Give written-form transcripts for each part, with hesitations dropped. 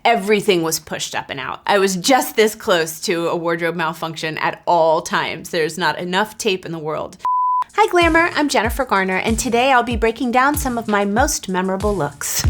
everything was pushed up and out. I was just this close to a wardrobe malfunction at all times. There's not enough tape in the world. Hi Glamour, I'm Jennifer Garner, and today I'll be breaking down some of my most memorable looks.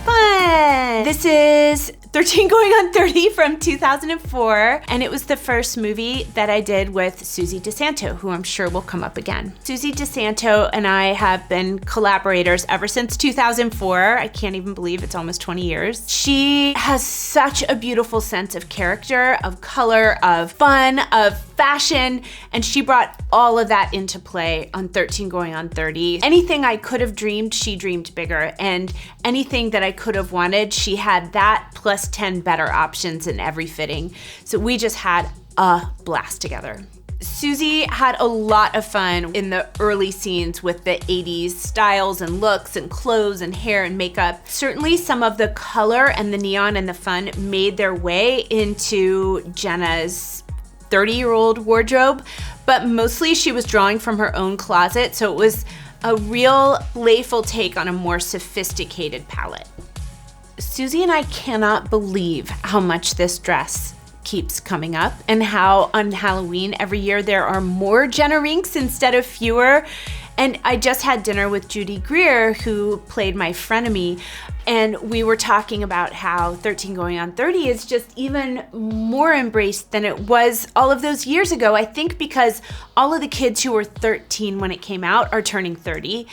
Fun! This is 13 Going on 30 from 2004, and it was the first movie that I did with Susie DeSanto, who I'm sure will come up again. Susie DeSanto and I have been collaborators ever since 2004. I can't even believe it's almost 20 years. She has such a beautiful sense of character, of color, of fun, of fashion, and she brought all of that into play on 13 Going on 30. Anything I could have dreamed, she dreamed bigger, and anything that I could have wanted, she had that plus 10 better options in every fitting. So we just had a blast together. Susie had a lot of fun in the early scenes with the 80s styles and looks and clothes and hair and makeup. Certainly some of the color and the neon and the fun made their way into Jenna's 30-year-old wardrobe, but mostly she was drawing from her own closet, so it was a real playful take on a more sophisticated palette. Susie and I cannot believe how much this dress keeps coming up and how on Halloween every year there are more Jenna rinks instead of fewer. And I just had dinner with Judy Greer, who played my frenemy, and we were talking about how 13 Going on 30 is just even more embraced than it was all of those years ago. I think because all of the kids who were 13 when it came out are turning 30,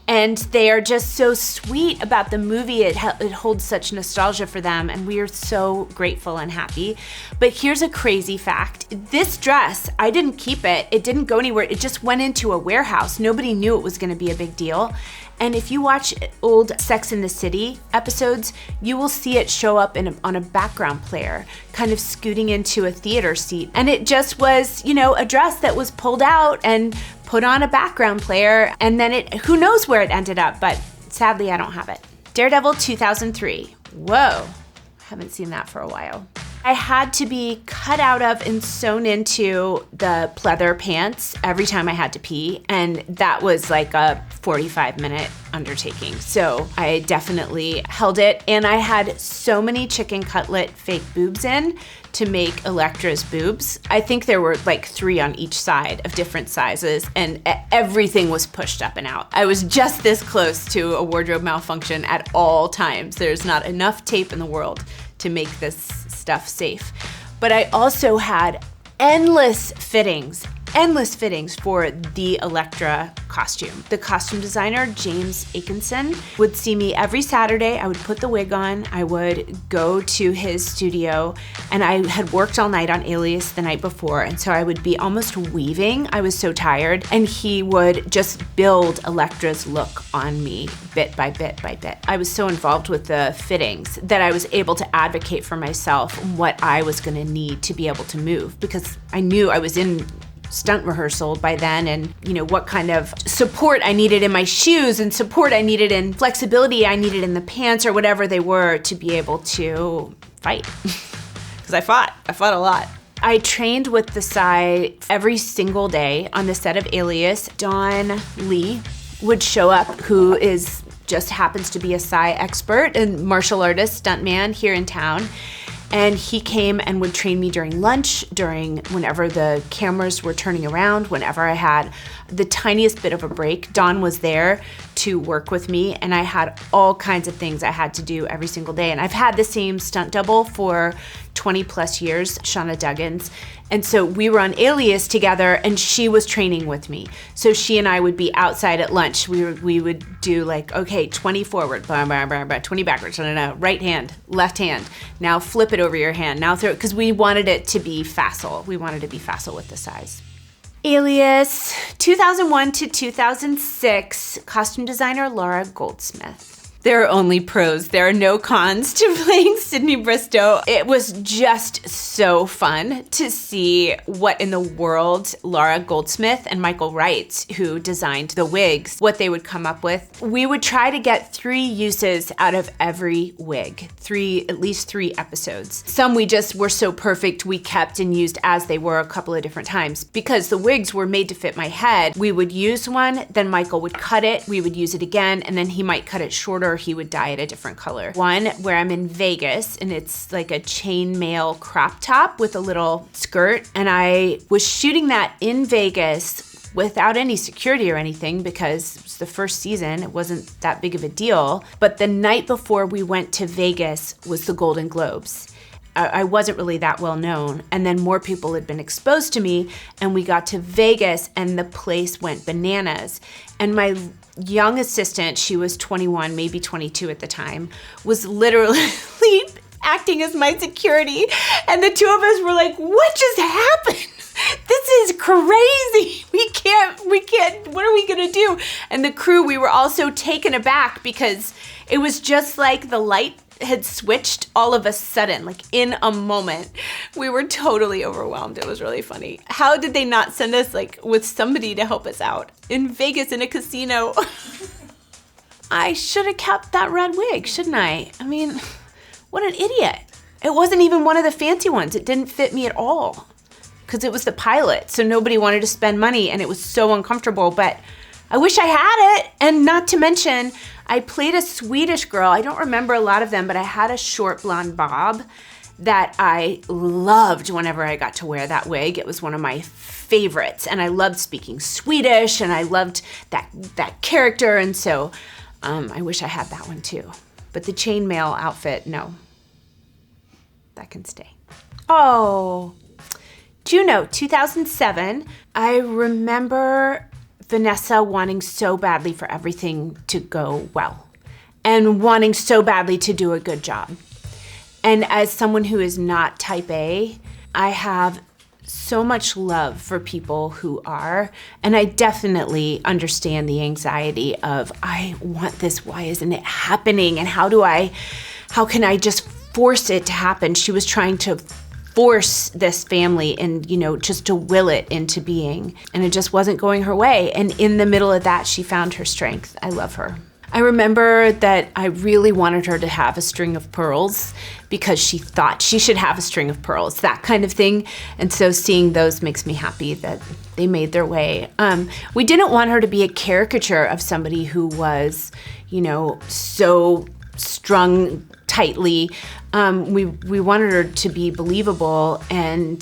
and they are just so sweet about the movie. It holds such nostalgia for them, and we are so grateful and happy. But here's a crazy fact. This dress, I didn't keep it. It didn't go anywhere. It just went into a warehouse. Nobody knew it was gonna be a big deal. And if you watch old Sex and the City episodes, you will see it show up on a background player, kind of scooting into a theater seat. And it just was, a dress that was pulled out and put on a background player, and then who knows where it ended up, but sadly I don't have it. Daredevil 2003. Whoa, haven't seen that for a while. I had to be cut out of and sewn into the pleather pants every time I had to pee, and that was like a 45-minute undertaking. So I definitely held it, and I had so many chicken cutlet fake boobs in to make Elektra's boobs. I think there were like 3 on each side of different sizes, and everything was pushed up and out. I was just this close to a wardrobe malfunction at all times. There's not enough tape in the world to make this stuff safe. But I also had endless fittings for the Elektra costume. The costume designer, James Akinson, would see me every Saturday. I would put the wig on, I would go to his studio, and I had worked all night on Alias the night before, and so I would be almost weaving. I was so tired, and he would just build Elektra's look on me bit by bit by bit. I was so involved with the fittings that I was able to advocate for myself what I was gonna need to be able to move, because I knew I was in stunt rehearsal by then, and what kind of support I needed in my shoes and support I needed in flexibility I needed in the pants or whatever they were to be able to fight. Because I fought a lot. I trained with the Psy every single day on the set of Alias. Don Lee would show up, who just happens to be a Psy expert and martial artist, stuntman here in town. And he came and would train me during lunch, whenever the cameras were turning around, whenever I had the tiniest bit of a break. Don was there to work with me, and I had all kinds of things I had to do every single day. And I've had the same stunt double for 20 plus years, Shauna Duggins. And so we were on Alias together, and she was training with me. So she and I would be outside at lunch. We would do like, okay, 20 forward, blah, blah, blah, blah, 20 backwards, no, right hand, left hand. Now flip it over your hand, now throw it, because we wanted it to be facile. We wanted to be facile with the size. Alias, 2001 to 2006, costume designer Laura Goldsmith. There are only pros. There are no cons to playing Sydney Bristow. It was just so fun to see what in the world Laura Goldsmith and Michael Wright, who designed the wigs, what they would come up with. We would try to get 3 uses out of every wig, at least 3 episodes. Some we just were so perfect we kept and used as they were a couple of different times. Because the wigs were made to fit my head, we would use one, then Michael would cut it, we would use it again, and then he might cut it shorter sure he would dye it a different color. One where I'm in Vegas and it's like a chainmail crop top with a little skirt, and I was shooting that in Vegas without any security or anything because it was the first season, it wasn't that big of a deal. But the night before we went to Vegas was the Golden Globes. I wasn't really that well known, and then more people had been exposed to me, and we got to Vegas and the place went bananas. And my young assistant, she was 21, maybe 22 at the time, was literally acting as my security, and the two of us were like, what just happened? This is crazy. We can't, what are we gonna do? And the crew, we were all so taken aback because it was just like the light had switched all of a sudden, like in a moment. We were totally overwhelmed. It was really funny. How did they not send us like with somebody to help us out in Vegas in a casino? I should have kept that red wig, shouldn't I? I mean, what an idiot. It wasn't even one of the fancy ones. It didn't fit me at all because it was the pilot. So nobody wanted to spend money and it was so uncomfortable, but I wish I had it. And not to mention, I played a Swedish girl. I don't remember a lot of them, but I had a short blonde bob that I loved whenever I got to wear that wig. It was one of my favorites, and I loved speaking Swedish, and I loved that character, and so I wish I had that one too. But the chainmail outfit, no. That can stay. Oh, Juno, 2007. I remember Vanessa wanting so badly for everything to go well and wanting so badly to do a good job. And as someone who is not type A, I have so much love for people who are, and I definitely understand the anxiety of, I want this, why isn't it happening? And how can I just force it to happen? She was trying to force this family and, just to will it into being. And it just wasn't going her way. And in the middle of that, she found her strength. I love her. I remember that I really wanted her to have a string of pearls because she thought she should have a string of pearls, that kind of thing. And so seeing those makes me happy that they made their way. We didn't want her to be a caricature of somebody who was, so strung tightly. We wanted her to be believable and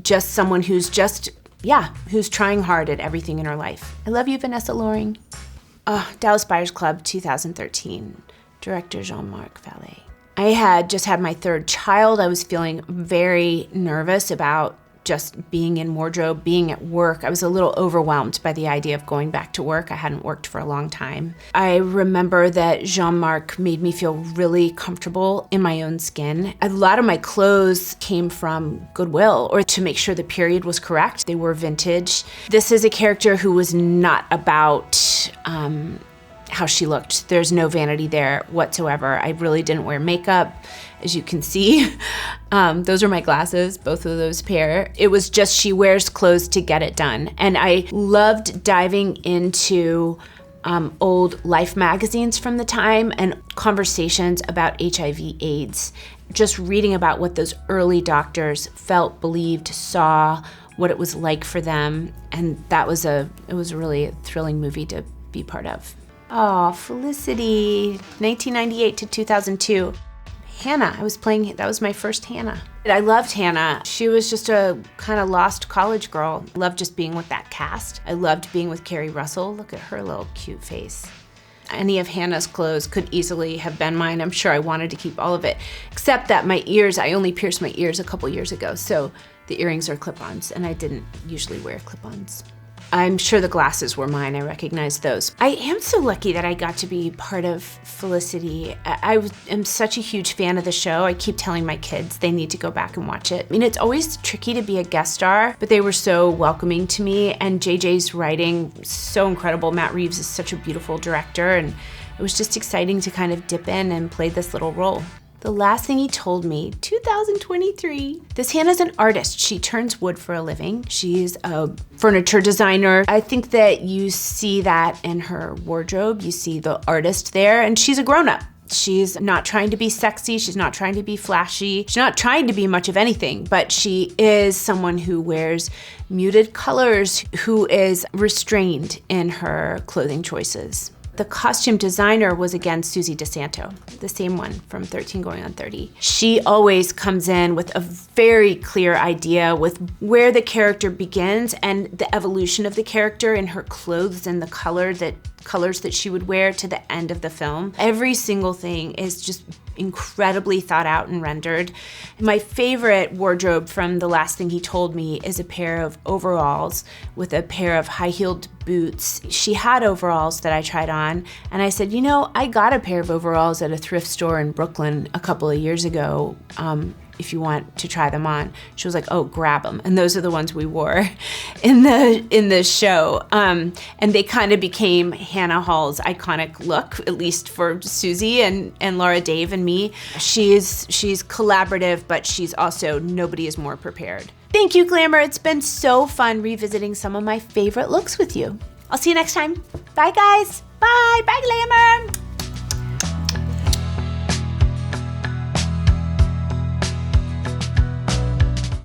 just someone who's who's trying hard at everything in her life. I love you, Vanessa Loring. Dallas Buyers Club, 2013. Director Jean-Marc Vallée. I had just had my third child. I was feeling very nervous about just being in wardrobe, being at work. I was a little overwhelmed by the idea of going back to work. I hadn't worked for a long time. I remember that Jean-Marc made me feel really comfortable in my own skin. A lot of my clothes came from Goodwill, or to make sure the period was correct. They were vintage. This is a character who was not about how she looked. There's no vanity there whatsoever. I really didn't wear makeup, as you can see. Those are my glasses, both of those pair. It was just she wears clothes to get it done. And I loved diving into old Life magazines from the time and conversations about HIV/AIDS. Just reading about what those early doctors felt, believed, saw, what it was like for them. And it was really a thrilling movie to be part of. Oh, Felicity, 1998 to 2002. Hannah, that was my first Hannah. I loved Hannah. She was just a kind of lost college girl. I loved just being with that cast. I loved being with Carrie Russell. Look at her little cute face. Any of Hannah's clothes could easily have been mine. I'm sure I wanted to keep all of it, except that my ears, I only pierced my ears a couple years ago, so the earrings are clip-ons, and I didn't usually wear clip-ons. I'm sure the glasses were mine. I recognize those. I am so lucky that I got to be part of Felicity. I am such a huge fan of the show. I keep telling my kids they need to go back and watch it. I mean, it's always tricky to be a guest star, but they were so welcoming to me, and JJ's writing, so incredible. Matt Reeves is such a beautiful director, and it was just exciting to kind of dip in and play this little role. The last thing he told me, 2023. This Hannah's an artist. She turns wood for a living. She's a furniture designer. I think that you see that in her wardrobe. You see the artist there, and she's a grown-up. She's not trying to be sexy. She's not trying to be flashy. She's not trying to be much of anything, but she is someone who wears muted colors, who is restrained in her clothing choices. The costume designer was again Susie DeSanto, the same one from 13 Going on 30. She always comes in with a very clear idea with where the character begins and the evolution of the character in her clothes and the colors that she would wear to the end of the film. Every single thing is just incredibly thought out and rendered. My favorite wardrobe from The Last Thing He Told Me is a pair of overalls with a pair of high-heeled boots. She had overalls that I tried on, and I said, you know, I got a pair of overalls at a thrift store in Brooklyn a couple of years ago. If you want to try them on. She was like, oh, grab them. And those are the ones we wore in the show. And they kind of became Hannah Hall's iconic look, at least for Susie and Laura Dave and me. She's collaborative, but she's also, nobody is more prepared. Thank you, Glamour. It's been so fun revisiting some of my favorite looks with you. I'll see you next time. Bye, guys. Bye. Bye, Glamour.